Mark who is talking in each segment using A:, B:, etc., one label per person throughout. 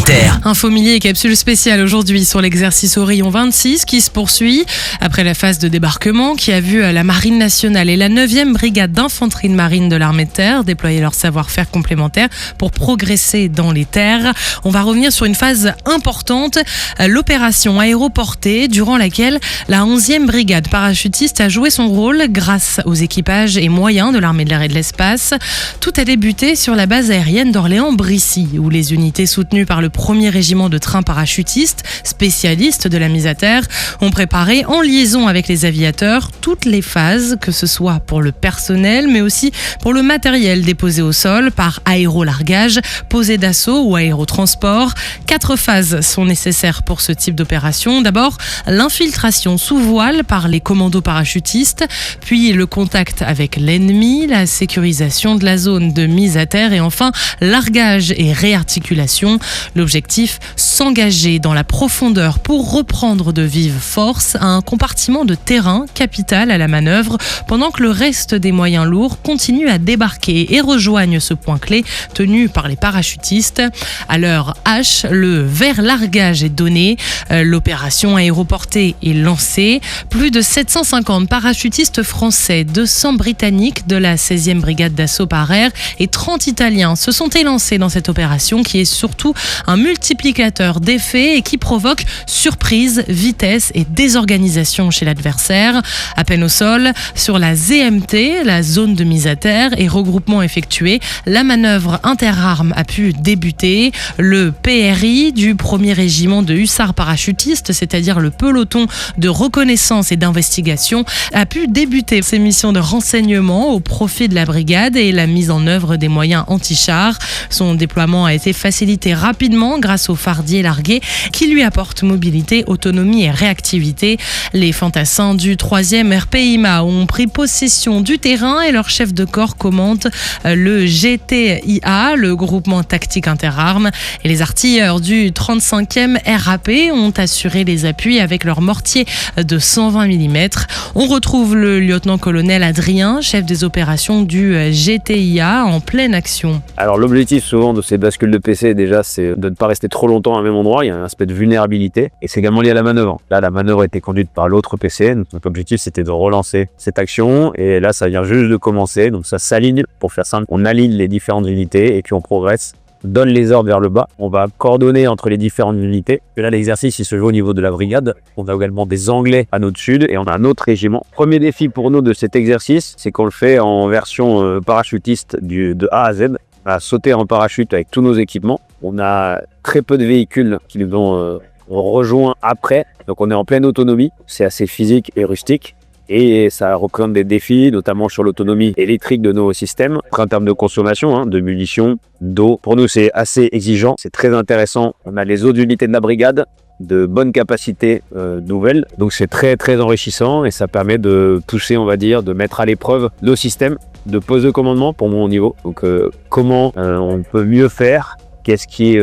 A: Terre.
B: Info millier et capsule spéciale aujourd'hui sur l'exercice Orion 26 qui se poursuit après la phase de débarquement qui a vu la Marine nationale et la 9e brigade d'infanterie de marine de l'armée de terre déployer leur savoir-faire complémentaire pour progresser dans les terres. On va revenir sur une phase importante, l'opération aéroportée, durant laquelle la 11e brigade parachutiste a joué son rôle grâce aux équipages et moyens de l'armée de l'air et de l'espace. Tout a débuté sur la base aérienne d'Orléans-Brissy, où les unités soutenues par le 1er régiment de trains parachutistes, spécialistes de la mise à terre, ont préparé en liaison avec les aviateurs toutes les phases, que ce soit pour le personnel, mais aussi pour le matériel déposé au sol par aérolargage, posé d'assaut ou aérotransport. 4 phases sont nécessaires pour ce type d'opération. D'abord, l'infiltration sous voile par les commandos parachutistes, puis le contact avec l'ennemi, la sécurisation de la zone de mise à terre et enfin largage et réarticulation. L'objectif, s'engager dans la profondeur pour reprendre de vive force un compartiment de terrain capital à la manœuvre pendant que le reste des moyens lourds continuent à débarquer et rejoignent ce point clé tenu par les parachutistes. À l'heure H, le vert largage est donné, l'opération aéroportée est lancée. Plus de 750 parachutistes français, 200 britanniques de la 16e brigade d'assaut par air et 30 Italiens se sont élancés dans cette opération qui est surtout un multiplicateur d'effets et qui provoque surprise, vitesse et désorganisation chez l'adversaire. À peine au sol, sur la ZMT, la zone de mise à terre et regroupement effectué, la manœuvre interarmes a pu débuter. Le PRI du 1er régiment de hussards parachutistes, c'est-à-dire le peloton de reconnaissance et d'investigation, a pu débuter ses missions de renseignement au profit de la brigade et la mise en œuvre des moyens anti-chars. Son déploiement a été facilité rapidement grâce aux fardiers largués qui lui apportent mobilité, autonomie et réactivité. Les fantassins du 3e RPIMA ont pris possession du terrain et leur chef de corps commente le GTIA, le groupement tactique interarmes. Et les artilleurs du 35e RAP ont assuré les appuis avec leur mortier de 120 mm. On retrouve le lieutenant-colonel Adrien, chef des opérations du GTIA, en pleine action.
C: Alors l'objectif souvent de ces bascules de PC déjà c'est de ne pas rester trop longtemps à un même endroit, il y a un aspect de vulnérabilité et c'est également lié à la manœuvre. Là la manœuvre était conduite par l'autre PCN, donc l'objectif c'était de relancer cette action et là ça vient juste de commencer, donc ça s'aligne, pour faire simple, on aligne les différentes unités et puis on progresse, donne les ordres vers le bas, on va coordonner entre les différentes unités. Et là l'exercice il se joue au niveau de la brigade, on a également des Anglais à notre sud et on a un autre régiment. Premier défi pour nous de cet exercice, c'est qu'on le fait en version parachutiste de A à Z. On a sauté en parachute avec tous nos équipements, on a très peu de véhicules qui nous ont rejoint après, donc on est en pleine autonomie, c'est assez physique et rustique. Et ça représente des défis, notamment sur l'autonomie électrique de nos systèmes. En termes de consommation, de munitions, d'eau, pour nous c'est assez exigeant, c'est très intéressant. On a les autres unités de la brigade, de bonnes capacités nouvelles. Donc c'est très très enrichissant et ça permet de pousser, on va dire, de mettre à l'épreuve nos systèmes de poste de commandement pour mon niveau. Donc comment on peut mieux faire, qu'est-ce qui est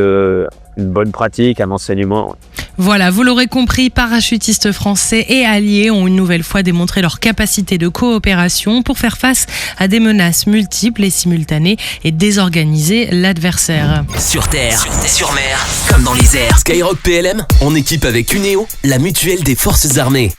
C: une bonne pratique, un enseignement.
B: Voilà, vous l'aurez compris, parachutistes français et alliés ont une nouvelle fois démontré leur capacité de coopération pour faire face à des menaces multiples et simultanées et désorganiser l'adversaire.
A: Sur terre, sur mer, comme dans les airs. Skyrock PLM, en équipe avec Uneo, la mutuelle des forces armées.